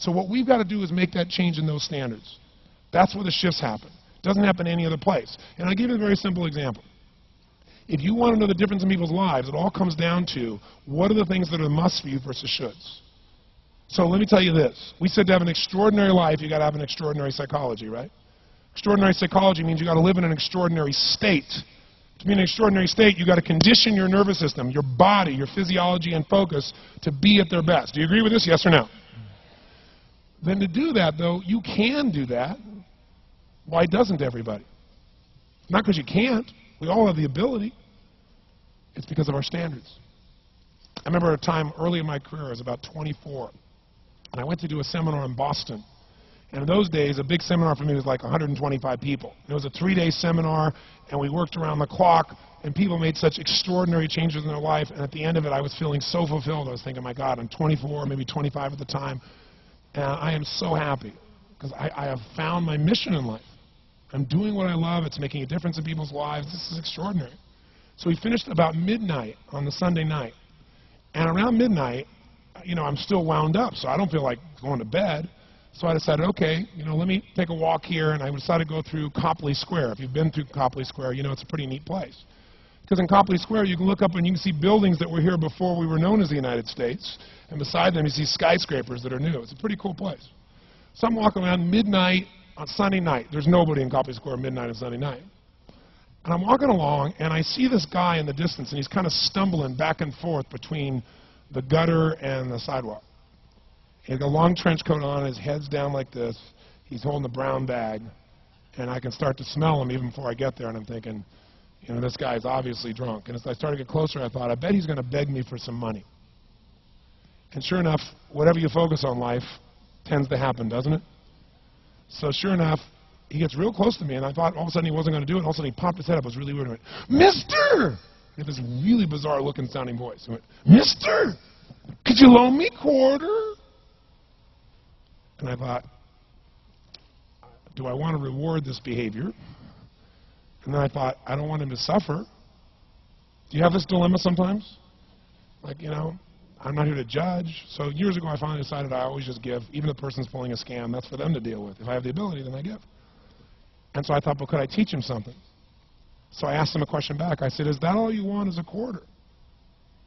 So what we've got to do is make that change in those standards. That's where the shifts happen. It doesn't happen any other place. And I'll give you a very simple example. If you want to know the difference in people's lives, it all comes down to what are the things that are musts for you versus shoulds. So let me tell you this. We said to have an extraordinary life, you got to have an extraordinary psychology, right? Extraordinary psychology means you got to live in an extraordinary state. To be in an extraordinary state, you got to condition your nervous system, your body, your physiology and focus to be at their best. Do you agree with this? Yes or no? Then to do that, though, you can do that. Why doesn't everybody? Not because you can't. We all have the ability. It's because of our standards. I remember a time early in my career, I was about 24, and I went to do a seminar in Boston. And in those days, a big seminar for me was like 125 people. It was a 3-day seminar, and we worked around the clock, and people made such extraordinary changes in their life, and at the end of it, I was feeling so fulfilled. I was thinking, my God, I'm 24, maybe 25 at the time, and I am so happy, because I have found my mission in life. I'm doing what I love. It's making a difference in people's lives. This is extraordinary. So we finished about midnight on the Sunday night. And around midnight, you know, I'm still wound up, so I don't feel like going to bed. So I decided, okay, you know, let me take a walk here, and I decided to go through Copley Square. If you've been through Copley Square, you know it's a pretty neat place. Because in Copley Square, you can look up and you can see buildings that were here before we were known as the United States, and beside them you see skyscrapers that are new. It's a pretty cool place. So I'm walking around midnight on Sunday night. There's nobody in Copley Square midnight on Sunday night. And I'm walking along, and I see this guy in the distance, and he's kind of stumbling back and forth between the gutter and the sidewalk. He's got a long trench coat on, his head's down like this, he's holding a brown bag, and I can start to smell him even before I get there, and I'm thinking, you know, this guy's obviously drunk. And as I started to get closer, I thought, I bet he's going to beg me for some money. And sure enough, whatever you focus on life tends to happen, doesn't it? So sure enough, he gets real close to me, and I thought all of a sudden he wasn't going to do it. All of a sudden he popped his head up. It was really weird. He went, "Mister!" He had this really bizarre-looking sounding voice. He went, "Mister, could you loan me a quarter?" And I thought, do I want to reward this behavior? And then I thought, I don't want him to suffer. Do you have this dilemma sometimes? Like, you know, I'm not here to judge. So years ago I finally decided I always just give. Even if the person's pulling a scam, that's for them to deal with. If I have the ability, then I give. And so I thought, well, could I teach him something? So I asked him a question back. I said, is that all you want is a quarter?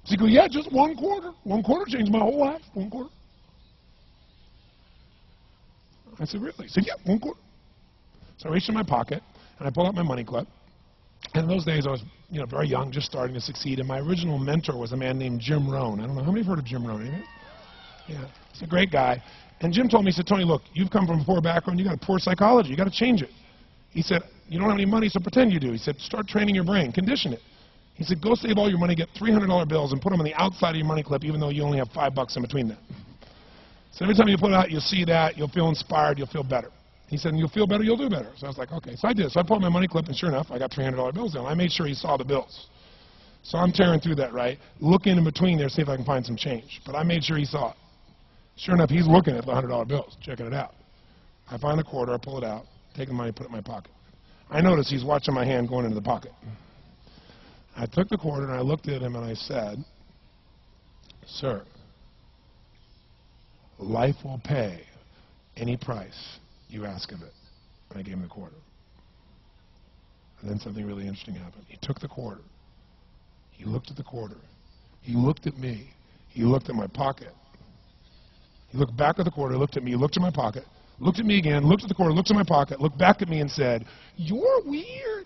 So he goes, yeah, just 1 quarter. 1 quarter changed my whole life. 1 quarter. I said, really? He said, yeah, 1 quarter. So I reached in my pocket, and I pulled out my money clip. And in those days, I was, you know, very young, just starting to succeed. And my original mentor was a man named Jim Rohn. I don't know, how many have heard of Jim Rohn? Anybody? Yeah, he's a great guy. And Jim told me, he said, Tony, look, you've come from a poor background. You got a poor psychology. You got to change it. He said, you don't have any money, so pretend you do. He said, start training your brain. Condition it. He said, go save all your money, get $300 bills, and put them on the outside of your money clip, even though you only have $5 in between them. So every time you put it out, you'll see that, you'll feel inspired, you'll feel better. He said, and you'll feel better, you'll do better. So I was like, okay. So I did. So I pulled my money clip, and sure enough, I got $300 bills in. I made sure he saw the bills. So I'm tearing through that, right? Looking in between there, see if I can find some change. But I made sure he saw it. Sure enough, he's looking at the $100 bills, checking it out. I find the quarter, I pull it out, take the money, put it in my pocket. I notice he's watching my hand going into the pocket. I took the quarter, and I looked at him, and I said, sir, life will pay any price you ask of it. And I gave him the quarter. And then something really interesting happened. He took the quarter. He looked at the quarter. He looked at me. He looked at my pocket. He looked back at the quarter, looked at me, looked at my pocket, looked at me again, looked at the quarter, looked at my pocket, looked back at me and said, you're weird.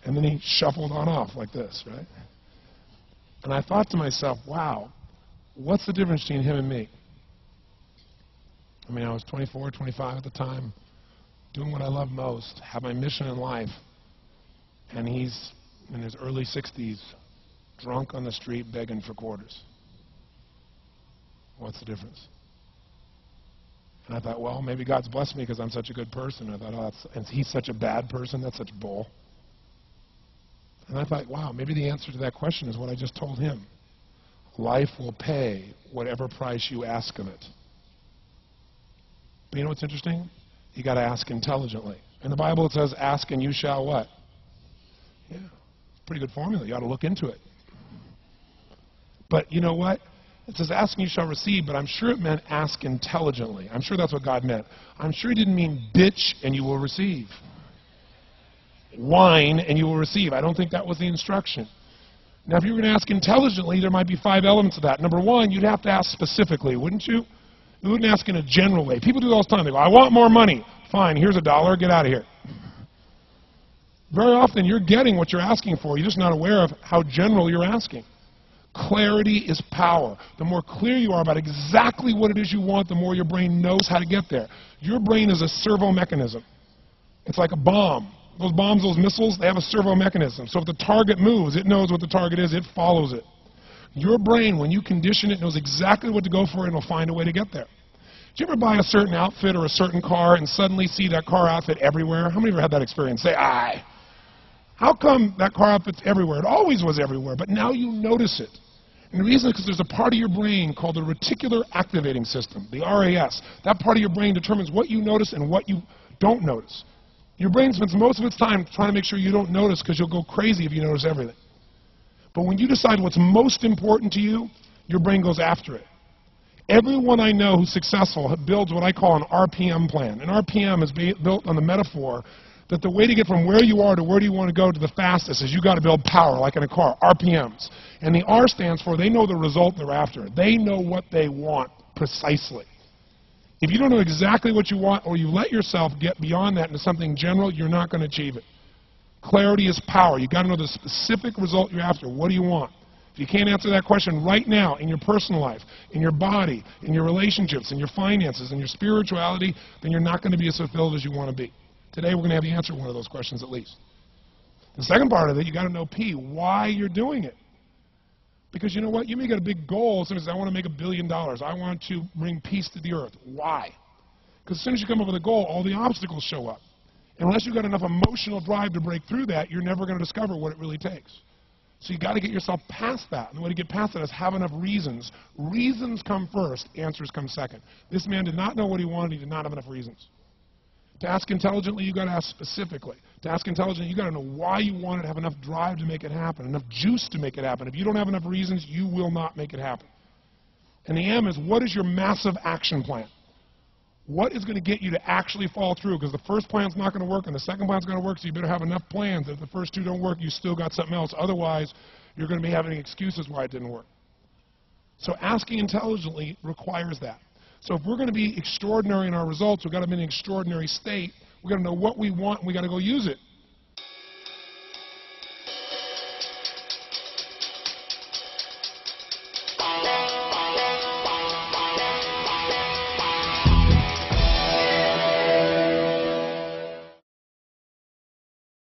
And then he shuffled on off like this, right? And I thought to myself, wow, what's the difference between him and me? I mean, I was 24, 25 at the time, doing what I love most, have my mission in life, and he's in his early 60s, drunk on the street begging for quarters. What's the difference? And I thought, well, maybe God's blessed me because I'm such a good person. I thought, oh, and he's such a bad person, that's such bull. And I thought, wow, maybe the answer to that question is what I just told him. Life will pay whatever price you ask of it. But you know what's interesting? You got to ask intelligently. In the Bible it says, ask and you shall what? Yeah, pretty good formula. You ought to look into it. But you know what? It says, ask and you shall receive, but I'm sure it meant ask intelligently. I'm sure that's what God meant. I'm sure he didn't mean bitch and you will receive. Whine and you will receive. I don't think that was the instruction. Now, if you were going to ask intelligently, there might be 5 elements of that. Number one, you'd have to ask specifically, wouldn't you? You wouldn't ask in a general way. People do it all the time. They go, I want more money. Fine, here's $1, get out of here. Very often, you're getting what you're asking for. You're just not aware of how general you're asking. Clarity is power. The more clear you are about exactly what it is you want, the more your brain knows how to get there. Your brain is a servo mechanism. It's like a bomb. Those bombs, those missiles, they have a servo mechanism. So if the target moves, it knows what the target is, it follows it. Your brain, when you condition it, knows exactly what to go for and will find a way to get there. Did you ever buy a certain outfit or a certain car and suddenly see that car outfit everywhere? How many of you ever had that experience? Say, aye. How come that car outfit's everywhere? It always was everywhere, but now you notice it. And the reason is because there's a part of your brain called the reticular activating system, the RAS. That part of your brain determines what you notice and what you don't notice. Your brain spends most of its time trying to make sure you don't notice because you'll go crazy if you notice everything. But when you decide what's most important to you, your brain goes after it. Everyone I know who's successful builds what I call an RPM plan. An RPM is built on the metaphor that the way to get from where you are to where do you want to go to the fastest is you got to build power, like in a car, RPMs. And the R stands for they know the result they're after. They know what they want precisely. If you don't know exactly what you want or you let yourself get beyond that into something general, you're not going to achieve it. Clarity is power. You've got to know the specific result you're after. What do you want? If you can't answer that question right now in your personal life, in your body, in your relationships, in your finances, in your spirituality, then you're not going to be as fulfilled as you want to be. Today we're going to have you answer one of those questions at least. The second part of it, you got to know P, why you're doing it. Because you know what? You may get a big goal. Somebody says, I want to make $1 billion. I want to bring peace to the earth. Why? Because as soon as you come up with a goal, all the obstacles show up. And unless you've got enough emotional drive to break through that, you're never going to discover what it really takes. So you've got to get yourself past that. And the way to get past that is have enough reasons. Reasons come first. Answers come second. This man did not know what he wanted. He did not have enough reasons. To ask intelligently, you've got to ask specifically. To ask intelligently, you've got to know why you want it, have enough drive to make it happen, enough juice to make it happen. If you don't have enough reasons, you will not make it happen. And the M is, what is your massive action plan? What is going to get you to actually fall through? Because the first plan's not going to work and the second plan's going to work, so you better have enough plans that if the first two don't work, you still got something else. Otherwise, you're going to be having excuses why it didn't work. So asking intelligently requires that. So if we're going to be extraordinary in our results, we've got to be in an extraordinary state. We've got to know what we want, and we've got to go use it.